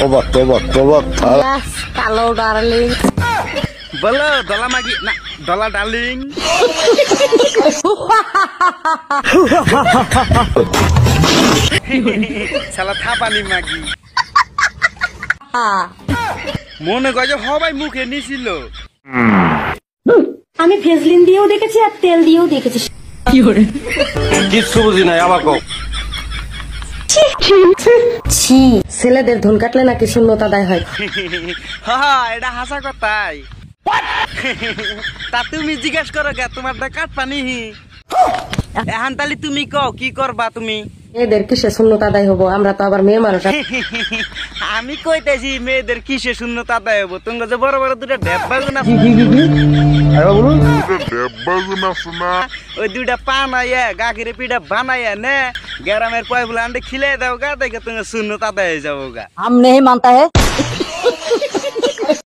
অবাক অবাক অবাক কালো ডার্লিং বলো দলা মাগি না দলা ডার্লিং শালা থাপানি মাগি মনে কয় যে সবাই মুখে নিছিল আমি ভেজলিন দিয়েও দেখেছি আর তেল দিয়েও দেখেছি কিচ্ছু বুঝি নাই আমাকে ছি ছেলেদের ধন কাটলে নাকি শূন্যতা দায় হয় এটা হাসা কথাই তা তুমি জিজ্ঞেস করো কে তোমার কাট পানি এখন তাহলে তুমি কও কি করবা তুমি মেয়েদের কিসে শূন্যতা দায় হবো আমরা তো আবার মেয়ে মানুষ আমি কইতেছি মেয়েদের কিসে শূন্যতা আদায় হবো তোমরা যে বড় বড় দুটা ডেব্বা গুনা ওই দুইটা পানাইয়া গাখিরে পিঠা বানাইয়া নে গ্রামের পয়গুলো আন্ডে খিলাই দাও গা দেখে তুমি শূন্যতা আদায় হয়ে যাবো গা हम नहीं मानता है